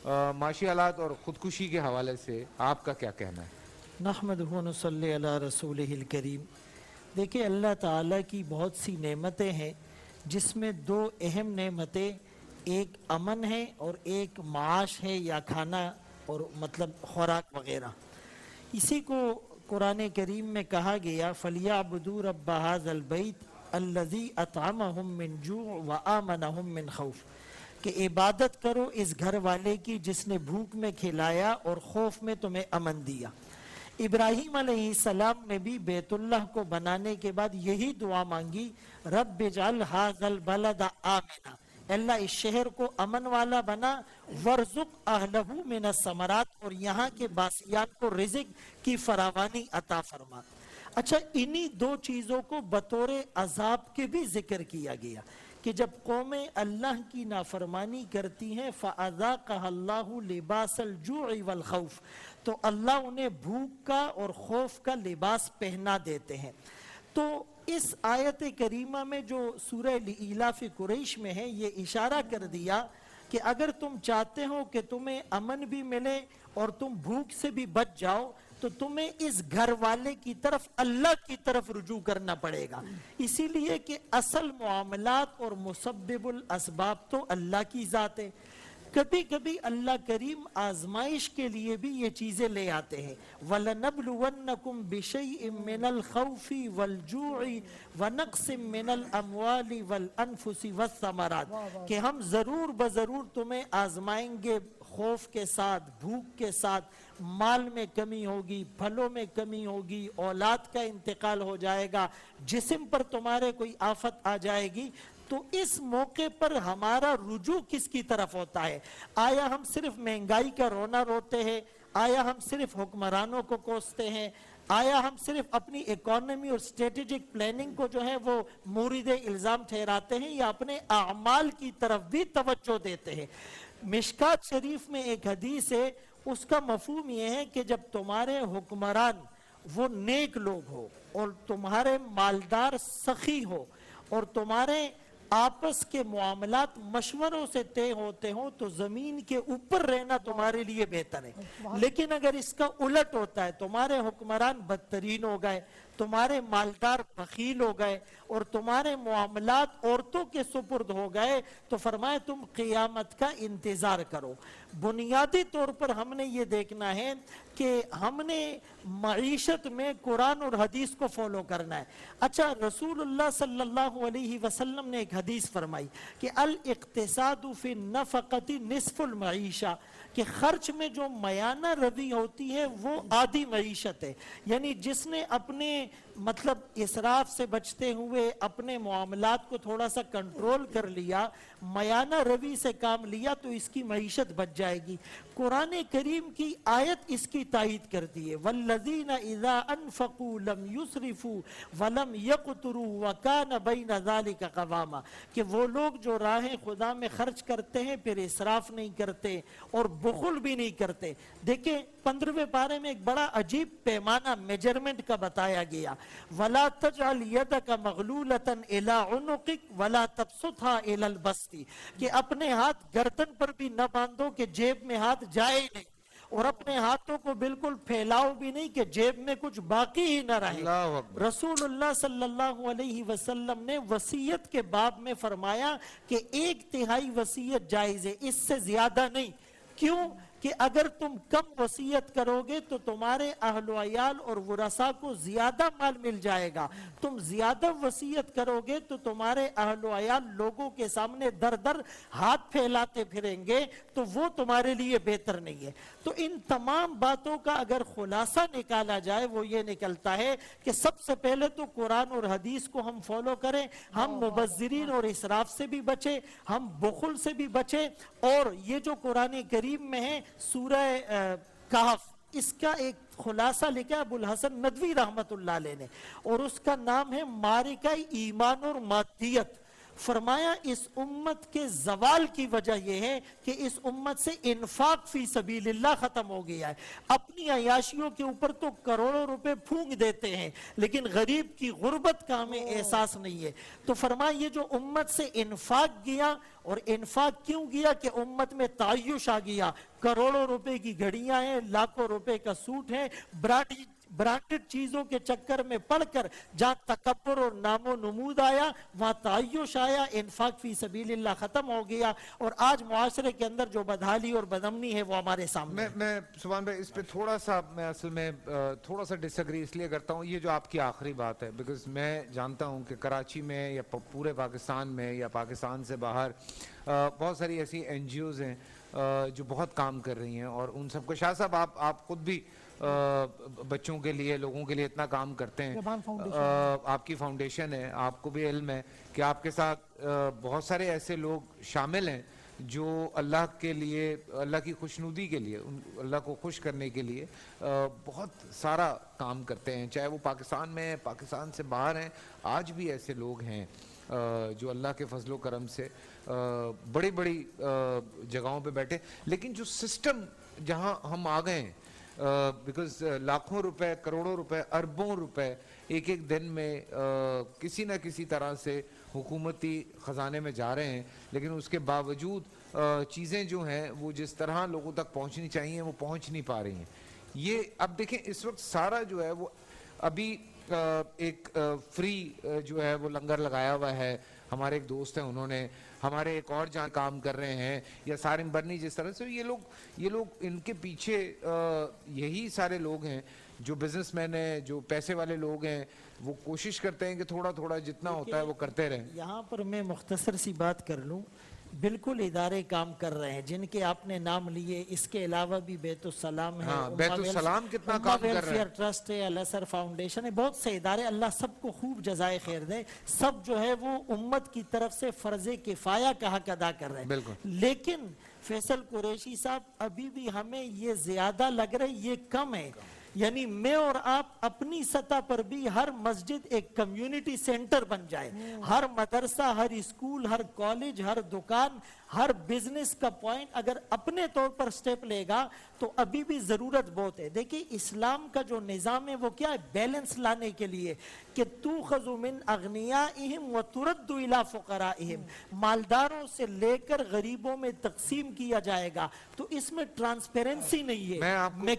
معاشیات اور خودکشی کے حوالے سے آپ کا کیا کہنا ہے؟ نحمدہ و نصلی علی رسولہ الکریم۔ دیکھیں، اللہ تعالیٰ کی بہت سی نعمتیں ہیں، جس میں دو اہم نعمتیں، ایک امن ہے اور ایک معاش ہے یا کھانا اور مطلب خوراک وغیرہ۔ اسی کو قرآن کریم میں کہا گیا فَلْيَعْبُدُوا رَبَّ هَذَا الْبَيْتِ الَّذِي أَطْعَمَهُم مِّن جُوعٍ وَآمَنَهُم مِّن خَوْفٍ، کہ عبادت کرو اس گھر والے کی جس نے بھوک میں کھلایا اور خوف میں تمہیں امن دیا۔ ابراہیم علیہ السلام نے بھی بیت اللہ کو بنانے کے بعد یہی دعا مانگی، رب اجعل ھذا البلد آمنا، اللہ اس شہر کو امن والا بنا، ورزق اہلہ من الثمرات، اور یہاں کے باسیان کو رزق کی فراوانی عطا فرما۔ اچھا، انہی دو چیزوں کو بطور عذاب کے بھی ذکر کیا گیا کہ جب قومیں اللہ کی نافرمانی کرتی ہیں فَأَذَاقَهَا اللَّهُ لِبَاسَ الْجُوعِ وَالْخَوْفِ، تو اللہ انہیں بھوک کا اور خوف کا لباس پہنا دیتے ہیں۔ تو اس آیت کریمہ میں جو سورہ لإیلاف قریش میں ہے، یہ اشارہ کر دیا کہ اگر تم چاہتے ہو کہ تمہیں امن بھی ملے اور تم بھوک سے بھی بچ جاؤ، تو تمہیں اس گھر والے کی طرف، اللہ کی طرف رجوع کرنا پڑے گا، اسی لیے کہ اصل معاملات اور مسبب الاسباب تو اللہ کی ذات ہے۔ کبھی کبھی اللہ کریم آزمائش کے لیے بھی یہ چیزیں لے آتے ہیں، وَلَنَبْلُوَنَّكُمْ بِشَيْءٍ مِّنَ الْخَوْفِ وَالْجُوعِ وَنَقْصٍ مِّنَ الْأَمْوَالِ وَالْأَنفُسِ وَالثَّمَرَاتِ، کہ ہم ضرور بضرور تمہیں آزمائیں گے، خوف کے ساتھ، بھوک کے ساتھ، مال میں کمی ہوگی، پھلوں میں کمی ہوگی، اولاد کا انتقال ہو جائے گا، جسم پر تمہارے کوئی آفت آ جائے گی۔ تو اس موقع پر ہمارا رجوع کس کی طرف ہوتا ہے؟ آیا ہم صرف مہنگائی کا رونا روتے ہیں؟ آیا ہم صرف حکمرانوں کو کوستے ہیں؟ آیا ہم صرف اپنی اکانومی اور اسٹریٹجک پلاننگ کو جو ہے وہ مورد الزام ٹھہراتے ہیں، یا اپنے اعمال کی طرف بھی توجہ دیتے ہیں؟ مشکات شریف میں ایک حدیث ہے، اس کا مفہوم یہ ہے کہ جب تمہارے حکمران وہ نیک لوگ ہو اور تمہارے مالدار سخی ہو اور تمہارے آپس کے معاملات مشوروں سے طے ہوتے ہوں، تو زمین کے اوپر رہنا تمہارے لیے بہتر ہے۔ لیکن اگر اس کا الٹ ہوتا ہے، تمہارے حکمران بدترین ہو گئے، تمہارے مالدار بخیل ہو گئے اور تمہارے معاملات عورتوں کے سپرد ہو گئے، تو فرمائے تم قیامت کا انتظار کرو۔ بنیادی طور پر ہم نے یہ دیکھنا ہے کہ ہم نے معیشت میں قرآن اور حدیث کو فالو کرنا ہے۔ اچھا، رسول اللہ صلی اللہ علیہ وسلم نے ایک حدیث فرمائی کہ الاقتصاد فی النفقۃ نصف المعیشہ، کہ خرچ میں جو میانہ روی ہوتی ہے وہ آدھی معیشت ہے۔ یعنی جس نے اپنے مطلب اسراف سے بچتے ہوئے اپنے معاملات کو تھوڑا سا کنٹرول کر لیا، میانہ روی سے کام لیا، تو اس کی معیشت بچ جائے گی۔ قرآن کریم کی آیت اس کی تائید کرتی ہے، والذین اذا انفقوا لم یسرفوا ولم یقتروا وکان بین ذلک قواما، کہ وہ لوگ جو راہ خدا میں خرچ کرتے ہیں پھر اسراف نہیں کرتے اور بخل بھی نہیں کرتے۔ دیکھیں 15ویں پارے میں ایک بڑا عجیب پیمانہ میجرمنٹ کا بتایا گیا، وَلَا تَجْعَلْ يَدَكَ مَغْلُولَةً إِلَىٰ عُنُقِكَ وَلَا تَبْسُطْهَا إِلَى الْبَسْطِ، کہ اپنے ہاتھ گردن پر بھی نہ باندھو کہ جیب میں ہاتھ جائے نہیں، اور اپنے ہاتھوں کو بالکل پھیلاؤ بھی نہیں کہ جیب میں کچھ باقی ہی نہ رہے۔ اللہ اکبر۔ رسول اللہ صلی اللہ علیہ وسلم نے وصیت کے باب میں فرمایا کہ 1/3 وصیت جائز ہے، اس سے زیادہ نہیں۔ کیوں؟ کہ اگر تم کم وصیت کرو گے تو تمہارے اہل و عیال اور ورثاء کو زیادہ مال مل جائے گا، تم زیادہ وصیت کرو گے تو تمہارے اہل و عیال لوگوں کے سامنے در در ہاتھ پھیلاتے پھریں گے، تو وہ تمہارے لیے بہتر نہیں ہے۔ تو ان تمام باتوں کا اگر خلاصہ نکالا جائے وہ یہ نکلتا ہے کہ سب سے پہلے تو قرآن اور حدیث کو ہم فالو کریں، ہم مبذرین اور اسراف سے بھی بچیں، ہم بخل سے بھی بچیں، اور یہ جو قرآن کریم میں ہے سورہ کہف، اس کا ایک خلاصہ لکھا ابو الحسن ندوی رحمت اللہ علیہ نے، اور اس کا نام ہے معرکہ ایمان اور مادیت۔ فرمایا اس امت کے زوال کی وجہ یہ ہے کہ اس امت سے انفاق فی سبیل اللہ ختم ہو گیا ہے. اپنی عیاشیوں کے اوپر تو کروڑوں روپے پھونک دیتے ہیں لیکن غریب کی غربت کا ہمیں احساس نہیں ہے. تو فرمایا یہ جو امت سے انفاق گیا، اور انفاق کیوں گیا کہ امت میں تعیش آ گیا. کروڑوں روپے کی گھڑیاں ہیں، لاکھوں روپے کا سوٹ ہے، برانڈڈ چیزوں کے چکر میں پڑھ کر جہاں تکبر اور نام و نمود آیا وہاں تعیش آیا، انفاق فی سبیل اللہ ختم ہو گیا. اور آج معاشرے کے اندر جو بدحالی اور بدامنی ہے وہ ہمارے سامنے. میں سبحان بھائی اس پہ تھوڑا سا میں اصل میں تھوڑا سا ڈس ایگری اس لیے کرتا ہوں، یہ جو آپ کی آخری بات ہے، بیکاز میں جانتا ہوں کہ کراچی میں یا پورے پاکستان میں یا پاکستان سے باہر بہت ساری ایسی این جی اوز ہیں جو بہت کام کر رہی ہیں، اور ان سب کو شاہ صاحب آپ خود بھی بچوں کے لیے، لوگوں کے لیے اتنا کام کرتے ہیں. آپ کی فاؤنڈیشن ہے، آپ کو بھی علم ہے کہ آپ کے ساتھ بہت سارے ایسے لوگ شامل ہیں جو اللہ کے لیے، اللہ کی خوشنودی کے لیے، اللہ کو خوش کرنے کے لیے بہت سارا کام کرتے ہیں، چاہے وہ پاکستان میں ہیں، پاکستان سے باہر ہیں. آج بھی ایسے لوگ ہیں جو اللہ کے فضل و کرم سے بڑی بڑی جگہوں پہ بیٹھے. لیکن جو سسٹم جہاں ہم آ گئے ہیں، بیکاز لاکھوں روپے، کروڑوں روپے، اربوں روپے ایک ایک دن میں کسی نہ کسی طرح سے حکومتی خزانے میں جا رہے ہیں، لیکن اس کے باوجود چیزیں جو ہیں وہ جس طرح لوگوں تک پہنچنی چاہیے وہ پہنچ نہیں پا رہی ہیں. یہ اب دیکھیں اس وقت سارا جو ہے وہ ابھی ایک فری جو ہے وہ لنگر لگایا ہوا ہے. ہمارے ایک دوست ہیں، انہوں نے، ہمارے ایک اور جہاں کام کر رہے ہیں، یا سارم برنی جس طرح سے، یہ لوگ ان کے پیچھے یہی سارے لوگ ہیں جو بزنس مین ہیں، جو پیسے والے لوگ ہیں، وہ کوشش کرتے ہیں کہ تھوڑا تھوڑا جتنا ہوتا ہے وہ کرتے رہیں. یہاں پر میں مختصر سی بات کر لوں. بالکل ادارے کام کر رہے ہیں جن کے آپ نے نام لیے، اس کے علاوہ بھی بیت السلام ہے، ہاں، بیت السلام کتنا کام کر رہے ہیں، ویلفیئر ٹرسٹ ہے، الاسر فاؤنڈیشن ہے، بہت سے ادارے. اللہ سب کو خوب جزائے خیر دے. سب جو ہے وہ امت کی طرف سے فرض کفایہ کا حق ادا کر رہے ہیں. بالکل. لیکن فیصل قریشی صاحب ابھی بھی ہمیں یہ زیادہ لگ رہا ہے، یہ کم ہے. یعنی میں اور آپ اپنی سطح پر بھی ہر مسجد ایک کمیونٹی سینٹر بن جائے، ہر مدرسہ، ہر اسکول، ہر کالج، ہر دکان، ہر بزنس کا پوائنٹ اگر اپنے طور پر سٹیپ لے گا تو ابھی بھی ضرورت بہت ہے. دیکھیں اسلام کا جو نظام ہے وہ کیا ہے؟ بیلنس لانے کے لیے کہ تُؤْخَذُ مِنْ أَغْنِيَائِهِمْ وَتُرَدُّ إِلَىٰ فُقَرَائِهِمْ، مالداروں سے لے کر غریبوں میں تقسیم کیا جائے گا. تو اس میں ٹرانسپیرنسی نہیں ہے. میں